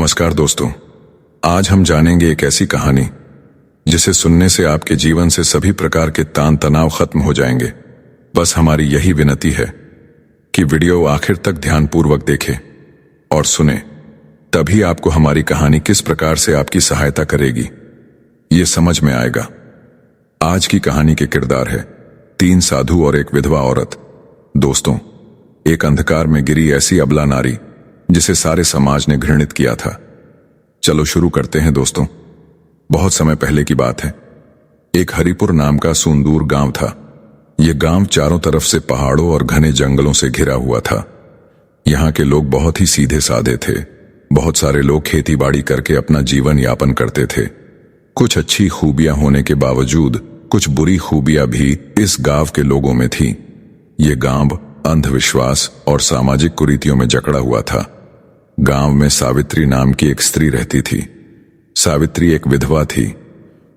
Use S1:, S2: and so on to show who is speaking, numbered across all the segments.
S1: नमस्कार दोस्तों, आज हम जानेंगे एक ऐसी कहानी जिसे सुनने से आपके जीवन से सभी प्रकार के तान तनाव खत्म हो जाएंगे। बस हमारी यही विनती है कि वीडियो आखिर तक ध्यानपूर्वक देखें और सुने, तभी आपको हमारी कहानी किस प्रकार से आपकी सहायता करेगी ये समझ में आएगा। आज की कहानी के किरदार है 3 साधु और एक विधवा औरत। दोस्तों, एक अंधकार में गिरी ऐसी अबला नारी जिसे सारे समाज ने घृणित किया था। चलो शुरू करते हैं दोस्तों। बहुत समय पहले की बात है। एक हरिपुर नाम का सुंदूर गांव था। यह गांव चारों तरफ से पहाड़ों और घने जंगलों से घिरा हुआ था। यहाँ के लोग बहुत ही सीधे साधे थे। बहुत सारे लोग खेती बाड़ी करके अपना जीवन यापन करते थे। कुछ अच्छी खूबियां होने के बावजूद कुछ बुरी खूबियां भी इस गांव के लोगों में थी। ये गांव अंधविश्वास और सामाजिक कुरीतियों में जकड़ा हुआ था। गांव में सावित्री नाम की एक स्त्री रहती थी। सावित्री एक विधवा थी।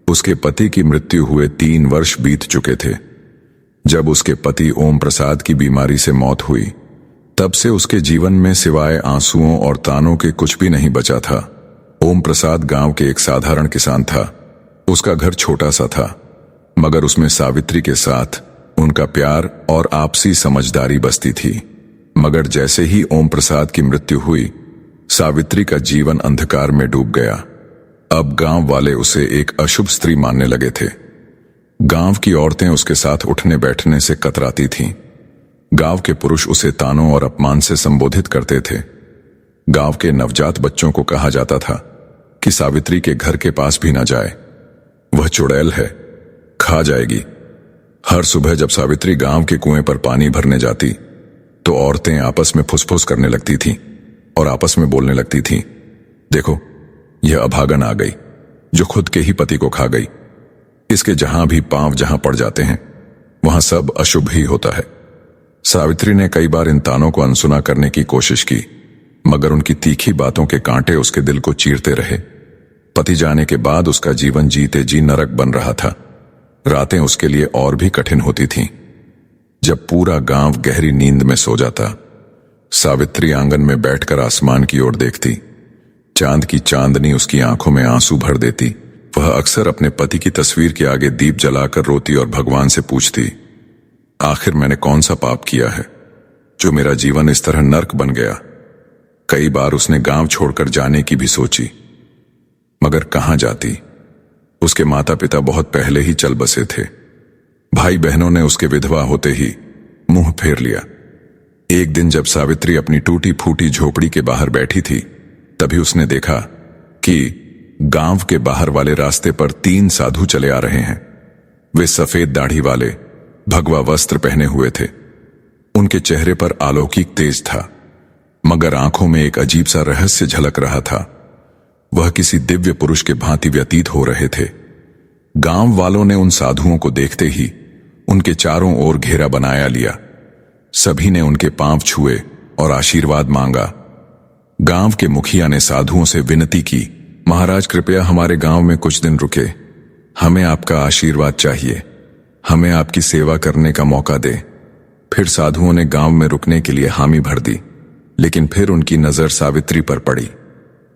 S1: उसके पति की मृत्यु हुए 3 वर्ष बीत चुके थे। जब उसके पति ओम प्रसाद की बीमारी से मौत हुई, तब से उसके जीवन में सिवाय आंसुओं और तानों के कुछ भी नहीं बचा था। ओम प्रसाद गांव के एक साधारण किसान था। उसका घर छोटा सा था, मगर उसमें सावित्री के साथ उनका प्यार और आपसी समझदारी बसती थी। मगर जैसे ही ओम प्रसाद की मृत्यु हुई, सावित्री का जीवन अंधकार में डूब गया। अब गांव वाले उसे एक अशुभ स्त्री मानने लगे थे। गांव की औरतें उसके साथ उठने बैठने से कतराती थीं। गांव के पुरुष उसे तानों और अपमान से संबोधित करते थे। गांव के नवजात बच्चों को कहा जाता था कि सावित्री के घर के पास भी ना जाए, वह चुड़ैल है, खा जाएगी। हर सुबह जब सावित्री गांव के कुएं पर पानी भरने जाती, तो औरतें आपस में फुसफुस करने लगती थीं और आपस में बोलने लगती थीं, देखो, यह अभागन आ गई जो खुद के ही पति को खा गई। इसके जहां भी पांव जहां पड़ जाते हैं, वहां सब अशुभ ही होता है। सावित्री ने कई बार इन तानों को अनसुना करने की कोशिश की, मगर उनकी तीखी बातों के कांटे उसके दिल को चीरते रहे। पति जाने के बाद उसका जीवन जीते जी नरक बन रहा था। रातें उसके लिए और भी कठिन होती थीं। जब पूरा गांव गहरी नींद में सो जाता, सावित्री आंगन में बैठकर आसमान की ओर देखती। चांद की चांदनी उसकी आंखों में आंसू भर देती। वह अक्सर अपने पति की तस्वीर के आगे दीप जलाकर रोती और भगवान से पूछती, आखिर मैंने कौन सा पाप किया है जो मेरा जीवन इस तरह नर्क बन गया। कई बार उसने गांव छोड़कर जाने की भी सोची, मगर कहां जाती। उसके माता पिता बहुत पहले ही चल बसे थे। भाई बहनों ने उसके विधवा होते ही मुंह फेर लिया। एक दिन जब सावित्री अपनी टूटी फूटी झोपड़ी के बाहर बैठी थी, तभी उसने देखा कि गांव के बाहर वाले रास्ते पर 3 साधु चले आ रहे हैं। वे सफेद दाढ़ी वाले, भगवा वस्त्र पहने हुए थे। उनके चेहरे पर अलौकिक तेज था, मगर आंखों में एक अजीब सा रहस्य झलक रहा था। वह किसी दिव्य पुरुष के भांति व्यतीत हो रहे थे। गांव वालों ने उन साधुओं को देखते ही उनके चारों ओर घेरा बनाया लिया। सभी ने उनके पांव छुए और आशीर्वाद मांगा। गांव के मुखिया ने साधुओं से विनती की, महाराज कृपया हमारे गांव में कुछ दिन रुके, हमें आपका आशीर्वाद चाहिए, हमें आपकी सेवा करने का मौका दे। फिर साधुओं ने गांव में रुकने के लिए हामी भर दी, लेकिन फिर उनकी नजर सावित्री पर पड़ी।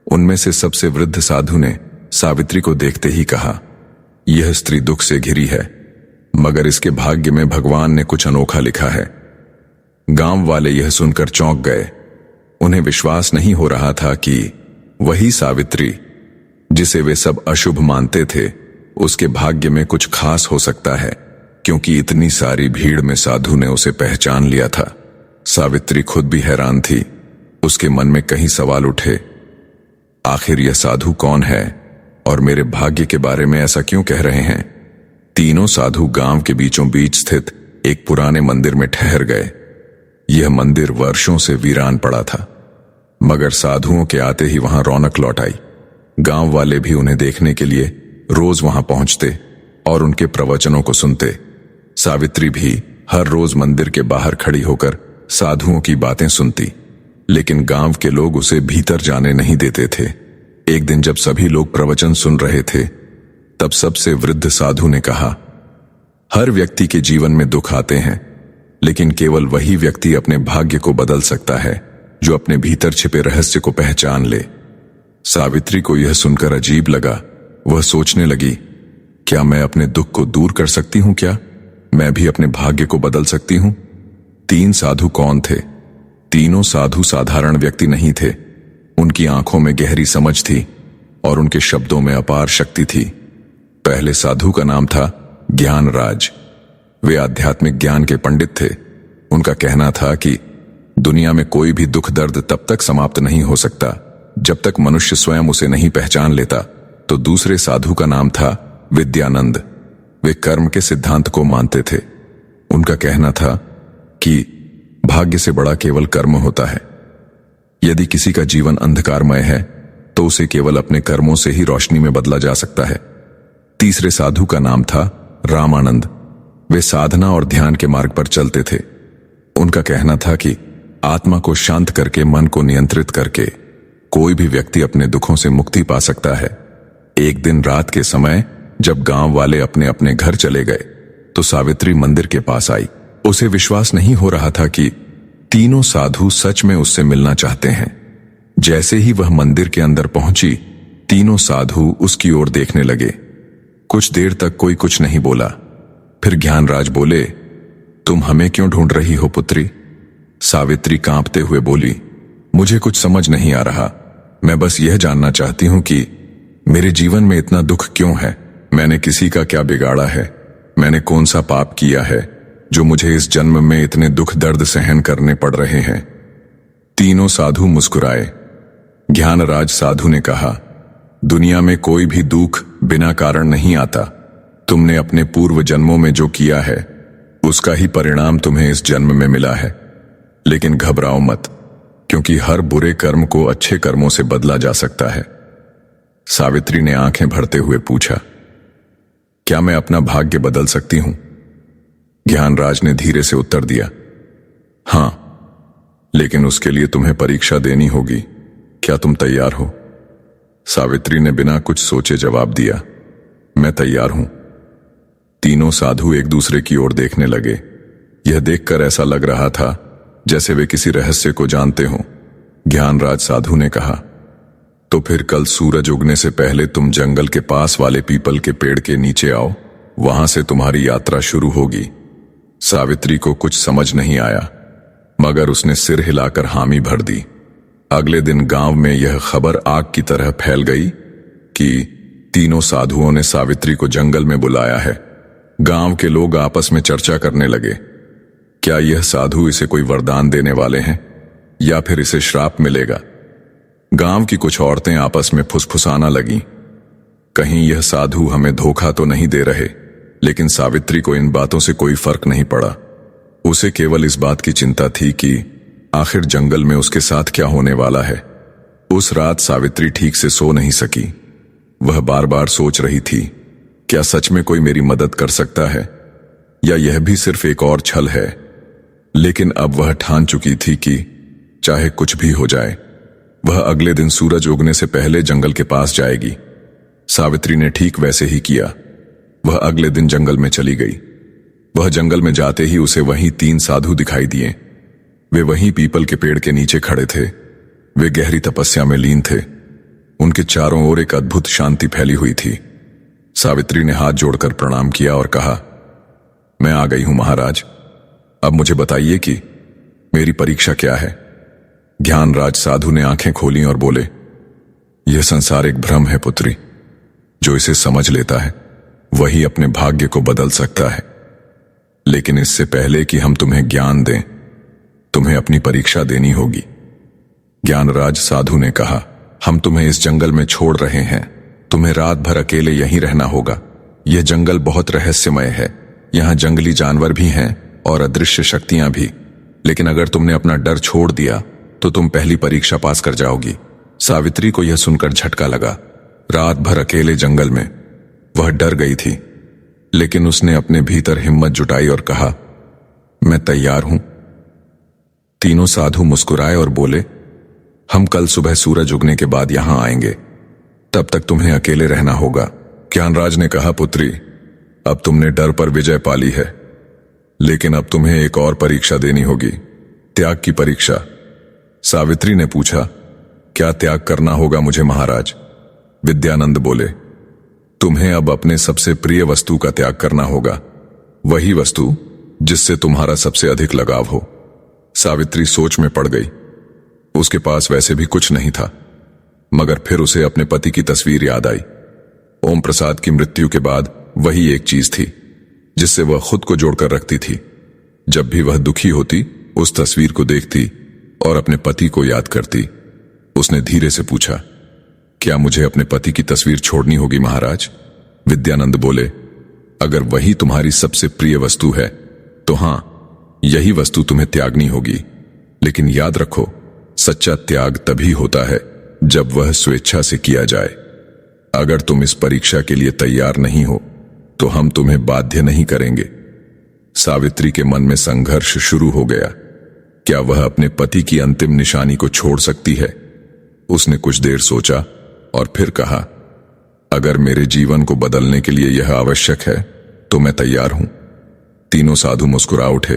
S1: उनमें से सबसे वृद्ध साधु ने सावित्री को देखते ही कहा, यह स्त्री दुख से घिरी है, मगर इसके भाग्य में भगवान ने कुछ अनोखा लिखा है। गांव वाले यह सुनकर चौंक गए। उन्हें विश्वास नहीं हो रहा था कि वही सावित्री, जिसे वे सब अशुभ मानते थे, उसके भाग्य में कुछ खास हो सकता है, क्योंकि इतनी सारी भीड़ में साधु ने उसे पहचान लिया था। सावित्री खुद भी हैरान थी। उसके मन में कई सवाल उठे, आखिर यह साधु कौन है और मेरे भाग्य के बारे में ऐसा क्यों कह रहे हैं। तीनों साधु गांव के बीचों बीच स्थित एक पुराने मंदिर में ठहर गए। यह मंदिर वर्षों से वीरान पड़ा था, मगर साधुओं के आते ही वहां रौनक लौट आई। गांव वाले भी उन्हें देखने के लिए रोज वहां पहुंचते और उनके प्रवचनों को सुनते। सावित्री भी हर रोज मंदिर के बाहर खड़ी होकर साधुओं की बातें सुनती, लेकिन गांव के लोग उसे भीतर जाने नहीं देते थे। एक दिन जब सभी लोग प्रवचन सुन रहे थे, तब सबसे वृद्ध साधु ने कहा, हर व्यक्ति के जीवन में दुख आते हैं, लेकिन केवल वही व्यक्ति अपने भाग्य को बदल सकता है जो अपने भीतर छिपे रहस्य को पहचान ले। सावित्री को यह सुनकर अजीब लगा। वह सोचने लगी, क्या मैं अपने दुख को दूर कर सकती हूं? क्या मैं भी अपने भाग्य को बदल सकती हूं? 3 साधु कौन थे? तीनों साधु साधारण व्यक्ति नहीं थे। उनकी आंखों में गहरी समझ थी और उनके शब्दों में अपार शक्ति थी। पहले साधु का नाम था ज्ञानराज। वे आध्यात्मिक ज्ञान के पंडित थे। उनका कहना था कि दुनिया में कोई भी दुख दर्द तब तक समाप्त नहीं हो सकता जब तक मनुष्य स्वयं उसे नहीं पहचान लेता। तो दूसरे साधु का नाम था विद्यानंद। वे कर्म के सिद्धांत को मानते थे। उनका कहना था कि भाग्य से बड़ा केवल कर्म होता है। यदि किसी का जीवन अंधकारमय है तो उसे केवल अपने कर्मों से ही रोशनी में बदला जा सकता है। तीसरे साधु का नाम था रामानंद। वे साधना और ध्यान के मार्ग पर चलते थे। उनका कहना था कि आत्मा को शांत करके, मन को नियंत्रित करके कोई भी व्यक्ति अपने दुखों से मुक्ति पा सकता है। एक दिन रात के समय जब गांव वाले अपने अपने घर चले गए तो सावित्री मंदिर के पास आई। उसे विश्वास नहीं हो रहा था कि तीनों साधु सच में उससे मिलना चाहते हैं। जैसे ही वह मंदिर के अंदर पहुंची, तीनों साधु उसकी ओर देखने लगे। कुछ देर तक कोई कुछ नहीं बोला। फिर ज्ञानराज बोले, तुम हमें क्यों ढूंढ रही हो पुत्री? सावित्री कांपते हुए बोली, मुझे कुछ समझ नहीं आ रहा। मैं बस यह जानना चाहती हूं कि मेरे जीवन में इतना दुख क्यों है? मैंने किसी का क्या बिगाड़ा है? मैंने कौन सा पाप किया है जो मुझे इस जन्म में इतने दुख दर्द सहन करने पड़ रहे हैं? तीनों साधु मुस्कुराए। ज्ञानराज साधु ने कहा, दुनिया में कोई भी दुख बिना कारण नहीं आता। तुमने अपने पूर्व जन्मों में जो किया है उसका ही परिणाम तुम्हें इस जन्म में मिला है। लेकिन घबराओ मत, क्योंकि हर बुरे कर्म को अच्छे कर्मों से बदला जा सकता है। सावित्री ने आंखें भरते हुए पूछा, क्या मैं अपना भाग्य बदल सकती हूं? ज्ञानराज ने धीरे से उत्तर दिया, हां, लेकिन उसके लिए तुम्हें परीक्षा देनी होगी। क्या तुम तैयार हो? सावित्री ने बिना कुछ सोचे जवाब दिया, मैं तैयार हूं। तीनों साधु एक दूसरे की ओर देखने लगे। यह देखकर ऐसा लग रहा था जैसे वे किसी रहस्य को जानते हों। ज्ञानराज साधु ने कहा, तो फिर कल सूरज उगने से पहले तुम जंगल के पास वाले पीपल के पेड़ के नीचे आओ। वहां से तुम्हारी यात्रा शुरू होगी। सावित्री को कुछ समझ नहीं आया, मगर उसने सिर हिलाकर हामी भर दी। अगले दिन गांव में यह खबर आग की तरह फैल गई कि तीनों साधुओं ने सावित्री को जंगल में बुलाया है। गांव के लोग आपस में चर्चा करने लगे, क्या यह साधु इसे कोई वरदान देने वाले हैं या फिर इसे श्राप मिलेगा? गांव की कुछ औरतें आपस में फुसफुसाना लगीं, कहीं यह साधु हमें धोखा तो नहीं दे रहे। लेकिन सावित्री को इन बातों से कोई फर्क नहीं पड़ा। उसे केवल इस बात की चिंता थी कि आखिर जंगल में उसके साथ क्या होने वाला है। उस रात सावित्री ठीक से सो नहीं सकी। वह बार बार सोच रही थी, क्या सच में कोई मेरी मदद कर सकता है या यह भी सिर्फ एक और छल है? लेकिन अब वह ठान चुकी थी कि चाहे कुछ भी हो जाए, वह अगले दिन सूरज उगने से पहले जंगल के पास जाएगी। सावित्री ने ठीक वैसे ही किया। वह अगले दिन जंगल में चली गई। वह जंगल में जाते ही उसे वहीं 3 साधु दिखाई दिए। वे वहीं पीपल के पेड़ के नीचे खड़े थे। वे गहरी तपस्या में लीन थे। उनके चारों ओर एक अद्भुत शांति फैली हुई थी। सावित्री ने हाथ जोड़कर प्रणाम किया और कहा, मैं आ गई हूं महाराज। अब मुझे बताइए कि मेरी परीक्षा क्या है? ज्ञानराज साधु ने आंखें खोली और बोले, यह संसार एक भ्रम है पुत्री। जो इसे समझ लेता है वही अपने भाग्य को बदल सकता है। लेकिन इससे पहले कि हम तुम्हें ज्ञान दें, तुम्हें अपनी परीक्षा देनी होगी। ज्ञानराज साधु ने कहा, हम तुम्हें इस जंगल में छोड़ रहे हैं। तुम्हें रात भर अकेले यहीं रहना होगा। यह जंगल बहुत रहस्यमय है। यहां जंगली जानवर भी हैं और अदृश्य शक्तियां भी। लेकिन अगर तुमने अपना डर छोड़ दिया तो तुम पहली परीक्षा पास कर जाओगी। सावित्री को यह सुनकर झटका लगा। रात भर अकेले जंगल में वह डर गई थी, लेकिन उसने अपने भीतर हिम्मत जुटाई और कहा, मैं तैयार हूं। तीनों साधु मुस्कुराए और बोले, हम कल सुबह सूरज उगने के बाद यहां आएंगे। तब तक तुम्हें अकेले रहना होगा। ज्ञानराज ने कहा, पुत्री, अब तुमने डर पर विजय पाली है, लेकिन अब तुम्हें एक और परीक्षा देनी होगी, त्याग की परीक्षा। सावित्री ने पूछा, क्या त्याग करना होगा मुझे महाराज? विद्यानंद बोले, तुम्हें अब अपने सबसे प्रिय वस्तु का त्याग करना होगा, वही वस्तु जिससे तुम्हारा सबसे अधिक लगाव हो। सावित्री सोच में पड़ गई। उसके पास वैसे भी कुछ नहीं था, मगर फिर उसे अपने पति की तस्वीर याद आई। ओम प्रसाद की मृत्यु के बाद वही एक चीज थी जिससे वह खुद को जोड़कर रखती थी। जब भी वह दुखी होती, उस तस्वीर को देखती और अपने पति को याद करती। उसने धीरे से पूछा, क्या मुझे अपने पति की तस्वीर छोड़नी होगी महाराज? विद्यानंद बोले, अगर वही तुम्हारी सबसे प्रिय वस्तु है तो हां, यही वस्तु तुम्हें त्यागनी होगी। लेकिन याद रखो, सच्चा त्याग तभी होता है जब वह स्वेच्छा से किया जाए। अगर तुम इस परीक्षा के लिए तैयार नहीं हो तो हम तुम्हें बाध्य नहीं करेंगे। सावित्री के मन में संघर्ष शुरू हो गया। क्या वह अपने पति की अंतिम निशानी को छोड़ सकती है? उसने कुछ देर सोचा और फिर कहा, अगर मेरे जीवन को बदलने के लिए यह आवश्यक है तो मैं तैयार हूं। तीनों साधु मुस्कुरा उठे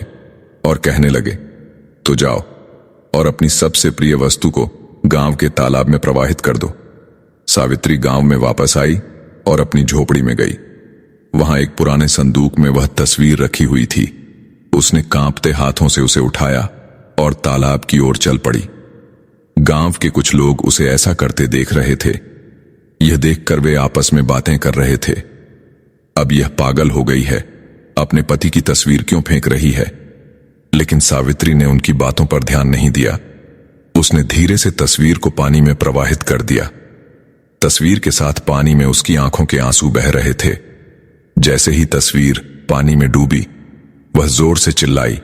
S1: और कहने लगे, तो जाओ और अपनी सबसे प्रिय वस्तु को गांव के तालाब में प्रवाहित कर दो। सावित्री गांव में वापस आई और अपनी झोपड़ी में गई। वहां एक पुराने संदूक में वह तस्वीर रखी हुई थी। उसने कांपते हाथों से उसे उठाया और तालाब की ओर चल पड़ी। गांव के कुछ लोग उसे ऐसा करते देख रहे थे। यह देखकर वे आपस में बातें कर रहे थे, अब यह पागल हो गई है, अपने पति की तस्वीर क्यों फेंक रही है? लेकिन सावित्री ने उनकी बातों पर ध्यान नहीं दिया। उसने धीरे से तस्वीर को पानी में प्रवाहित कर दिया। तस्वीर के साथ पानी में उसकी आंखों के आंसू बह रहे थे। जैसे ही तस्वीर पानी में डूबी, वह जोर से चिल्लाई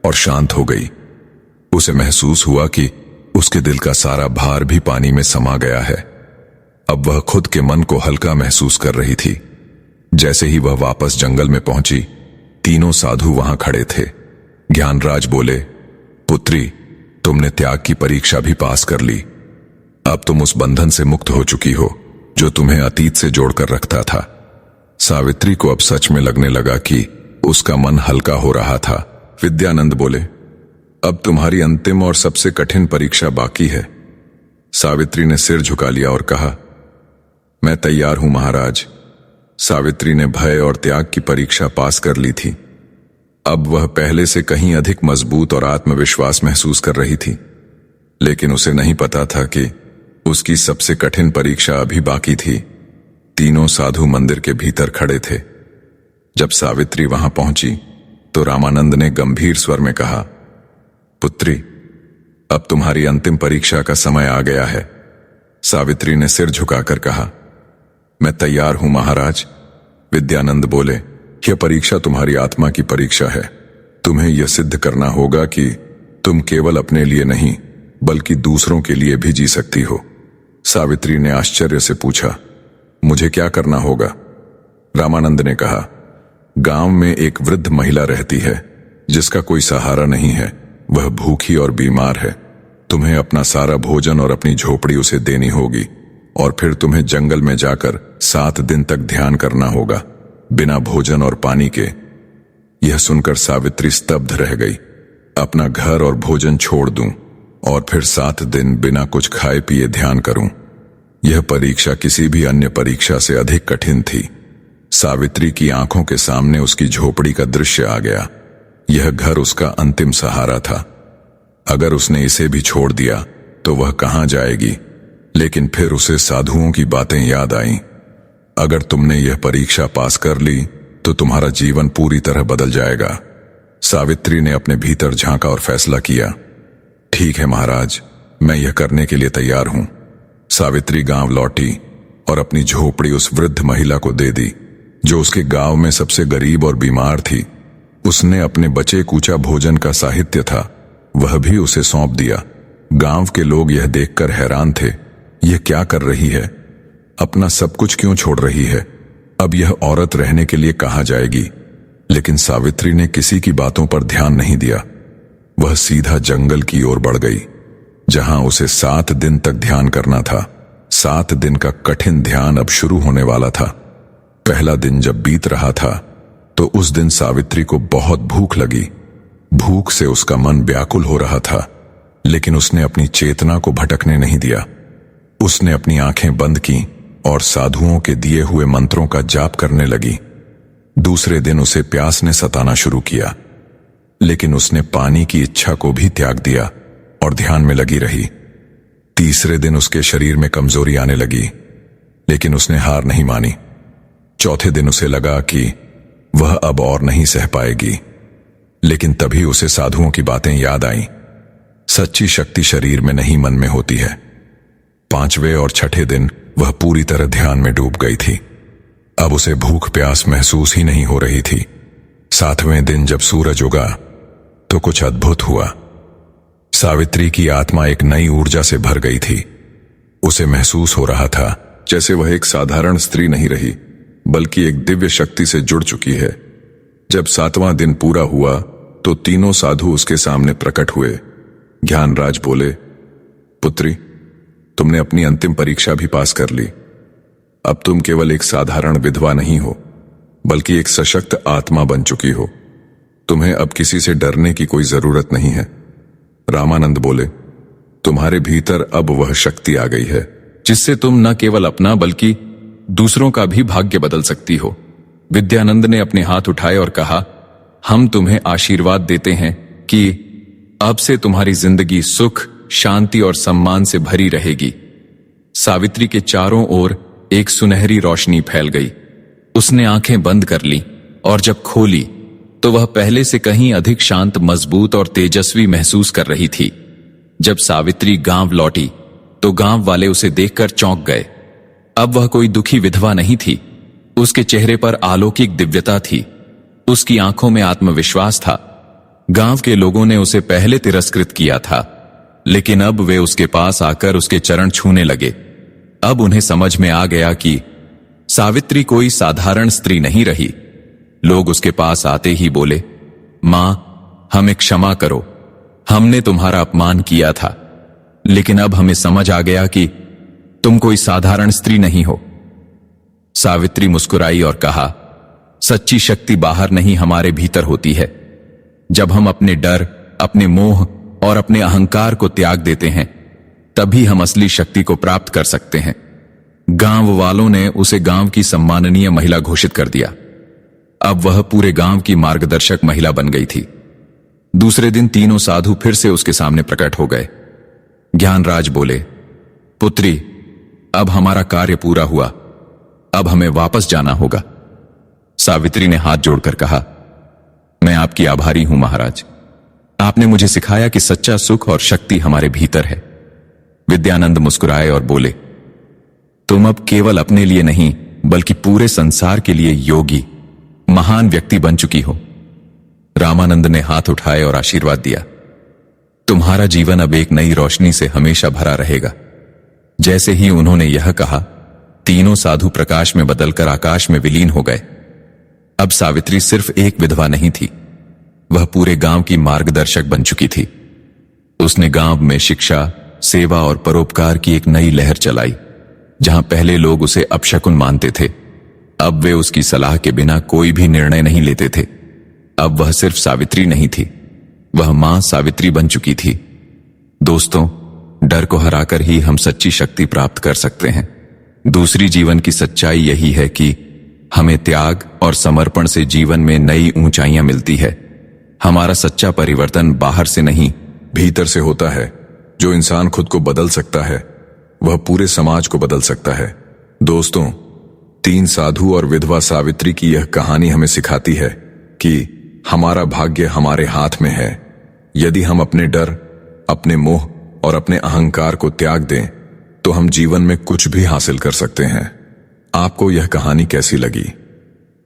S1: और शांत हो गई। उसे महसूस हुआ कि उसके दिल का सारा भार भी पानी में समा गया है। अब वह खुद के मन को हल्का महसूस कर रही थी। जैसे ही वह वापस जंगल में पहुंची, तीनों साधु वहां खड़े थे। ज्ञानराज बोले, पुत्री, तुमने त्याग की परीक्षा भी पास कर ली। अब तुम उस बंधन से मुक्त हो चुकी हो जो तुम्हें अतीत से जोड़कर रखता था। सावित्री को अब सच में लगने लगा कि उसका मन हल्का हो रहा था। विद्यानंद बोले, अब तुम्हारी अंतिम और सबसे कठिन परीक्षा बाकी है। सावित्री ने सिर झुका लिया और कहा, मैं तैयार हूं महाराज। सावित्री ने भय और त्याग की परीक्षा पास कर ली थी। अब वह पहले से कहीं अधिक मजबूत और आत्मविश्वास महसूस कर रही थी। लेकिन उसे नहीं पता था कि उसकी सबसे कठिन परीक्षा अभी बाकी थी। तीनों साधु मंदिर के भीतर खड़े थे। जब सावित्री वहां पहुंची तो रामानंद ने गंभीर स्वर में कहा, पुत्री, अब तुम्हारी अंतिम परीक्षा का समय आ गया है। सावित्री ने सिर झुकाकर कहा, मैं तैयार हूं महाराज। विद्यानंद बोले, यह परीक्षा तुम्हारी आत्मा की परीक्षा है। तुम्हें यह सिद्ध करना होगा कि तुम केवल अपने लिए नहीं बल्कि दूसरों के लिए भी जी सकती हो। सावित्री ने आश्चर्य से पूछा, मुझे क्या करना होगा? रामानंद ने कहा, गांव में एक वृद्ध महिला रहती है जिसका कोई सहारा नहीं है। वह भूखी और बीमार है। तुम्हें अपना सारा भोजन और अपनी झोपड़ी उसे देनी होगी और फिर तुम्हें जंगल में जाकर 7 दिन तक ध्यान करना होगा, बिना भोजन और पानी के। यह सुनकर सावित्री स्तब्ध रह गई। अपना घर और भोजन छोड़ दूं और फिर 7 दिन बिना कुछ खाए पिए ध्यान करूं? यह परीक्षा किसी भी अन्य परीक्षा से अधिक कठिन थी। सावित्री की आंखों के सामने उसकी झोपड़ी का दृश्य आ गया। यह घर उसका अंतिम सहारा था। अगर उसने इसे भी छोड़ दिया तो वह कहां जाएगी? लेकिन फिर उसे साधुओं की बातें याद आईं। अगर तुमने यह परीक्षा पास कर ली तो तुम्हारा जीवन पूरी तरह बदल जाएगा। सावित्री ने अपने भीतर झांका और फैसला किया, ठीक है महाराज, मैं यह करने के लिए तैयार हूं। सावित्री गांव लौटी और अपनी झोपड़ी उस वृद्ध महिला को दे दी जो उसके गांव में सबसे गरीब और बीमार थी। उसने अपने बचे कुचा भोजन का साहित्य था, वह भी उसे सौंप दिया। गांव के लोग यह देखकर हैरान थे, यह क्या कर रही है? अपना सब कुछ क्यों छोड़ रही है? अब यह औरत रहने के लिए कहां जाएगी? लेकिन सावित्री ने किसी की बातों पर ध्यान नहीं दिया। वह सीधा जंगल की ओर बढ़ गई, जहां उसे 7 दिन तक ध्यान करना था। 7 दिन का कठिन ध्यान अब शुरू होने वाला था। पहला दिन जब बीत रहा था तो उस दिन सावित्री को बहुत भूख लगी। भूख से उसका मन व्याकुल हो रहा था। लेकिन उसने अपनी चेतना को भटकने नहीं दिया। उसने अपनी आंखें बंद की और साधुओं के दिए हुए मंत्रों का जाप करने लगी। दूसरे दिन उसे प्यास ने सताना शुरू किया, लेकिन उसने पानी की इच्छा को भी त्याग दिया और ध्यान में लगी रही। तीसरे दिन उसके शरीर में कमजोरी आने लगी, लेकिन उसने हार नहीं मानी। चौथे दिन उसे लगा कि वह अब और नहीं सह पाएगी, लेकिन तभी उसे साधुओं की बातें याद आईं। सच्ची शक्ति शरीर में नहीं, मन में होती है। पांचवें और छठे दिन वह पूरी तरह ध्यान में डूब गई थी। अब उसे भूख प्यास महसूस ही नहीं हो रही थी। सातवें दिन जब सूरज उगा तो कुछ अद्भुत हुआ। सावित्री की आत्मा एक नई ऊर्जा से भर गई थी। उसे महसूस हो रहा था जैसे वह एक साधारण स्त्री नहीं रही, बल्कि एक दिव्य शक्ति से जुड़ चुकी है। जब सातवां दिन पूरा हुआ तो तीनों साधु उसके सामने प्रकट हुए। ज्ञानराज बोले, पुत्री, तुमने अपनी अंतिम परीक्षा भी पास कर ली। अब तुम केवल एक साधारण विधवा नहीं हो, बल्कि एक सशक्त आत्मा बन चुकी हो। तुम्हें अब किसी से डरने की कोई जरूरत नहीं है। रामानंद बोले, तुम्हारे भीतर अब वह शक्ति आ गई है
S2: जिससे तुम न केवल अपना बल्कि दूसरों का भी भाग्य बदल सकती हो। विद्यानंद ने अपने हाथ उठाए और कहा, हम तुम्हें आशीर्वाद देते हैं कि अब से तुम्हारी जिंदगी सुख, शांति और सम्मान से भरी रहेगी। सावित्री के चारों ओर एक सुनहरी रोशनी फैल गई। उसने आंखें बंद कर ली और जब खोली तो वह पहले से कहीं अधिक शांत, मजबूत और तेजस्वी महसूस कर रही थी। जब सावित्री गांव लौटी तो गांव वाले उसे देखकर चौंक गए। अब वह कोई दुखी विधवा नहीं थी। उसके चेहरे पर अलौकिक दिव्यता थी। उसकी आंखों में आत्मविश्वास था। गांव के लोगों ने उसे पहले तिरस्कृत किया था, लेकिन अब वे उसके पास आकर उसके चरण छूने लगे। अब उन्हें समझ में आ गया कि सावित्री कोई साधारण स्त्री नहीं रही। लोग उसके पास आते ही बोले, मां, हमें क्षमा करो, हमने तुम्हारा अपमान किया था, लेकिन अब हमें समझ आ गया कि तुम कोई साधारण स्त्री नहीं हो। सावित्री मुस्कुराई और कहा, सच्ची शक्ति बाहर नहीं, हमारे भीतर होती है। जब हम अपने डर, अपने मोह और अपने अहंकार को त्याग देते हैं, तभी हम असली शक्ति को प्राप्त कर सकते हैं। गांव वालों ने उसे गांव की सम्माननीय महिला घोषित कर दिया। अब वह पूरे गांव की मार्गदर्शक महिला बन गई थी। दूसरे दिन तीनों साधु फिर से उसके सामने प्रकट हो गए। ज्ञानराज बोले, पुत्री, अब हमारा कार्य पूरा हुआ, अब हमें वापस जाना होगा। सावित्री ने हाथ जोड़कर कहा, मैं आपकी आभारी हूं महाराज। आपने मुझे सिखाया कि सच्चा सुख और शक्ति हमारे भीतर है। विद्यानंद मुस्कुराए और बोले, तुम अब केवल अपने लिए नहीं बल्कि पूरे संसार के लिए योगी, महान व्यक्ति बन चुकी हो। रामानंद ने हाथ उठाए और आशीर्वाद दिया, तुम्हारा जीवन अब एक नई रोशनी से हमेशा भरा रहेगा। जैसे ही उन्होंने यह कहा, तीनों साधु प्रकाश में बदलकर आकाश में विलीन हो गए। अब सावित्री सिर्फ एक विधवा नहीं थी, वह पूरे गांव की मार्गदर्शक बन चुकी थी। उसने गांव में शिक्षा, सेवा और परोपकार की एक नई लहर चलाई। जहां पहले लोग उसे अपशकुन मानते थे, अब वे उसकी सलाह के बिना कोई भी निर्णय नहीं लेते थे। अब वह सिर्फ सावित्री नहीं थी, वह मां सावित्री बन चुकी थी। दोस्तों, डर को हराकर ही हम सच्ची शक्ति प्राप्त कर सकते हैं। दूसरी जीवन की सच्चाई यही है कि हमें त्याग और समर्पण से जीवन में नई ऊंचाइयां मिलती है। हमारा सच्चा परिवर्तन बाहर से नहीं,
S1: भीतर से होता है। जो इंसान खुद को बदल सकता है, वह पूरे समाज को बदल सकता है। दोस्तों, तीन साधु और विधवा सावित्री की यह कहानी हमें सिखाती है कि हमारा भाग्य हमारे हाथ में है। यदि हम अपने डर, अपने मोह और अपने अहंकार को त्याग दें, तो हम जीवन में कुछ भी हासिल कर सकते हैं। आपको यह कहानी कैसी लगी?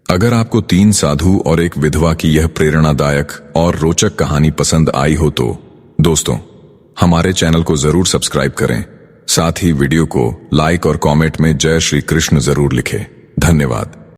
S1: अगर आपको तीन साधु और एक विधवा की यह प्रेरणादायक और रोचक कहानी पसंद आई हो तो दोस्तों, हमारे चैनल को जरूर सब्सक्राइब करें। साथ ही वीडियो को लाइक और कमेंट में जय श्री कृष्ण जरूर लिखें। धन्यवाद।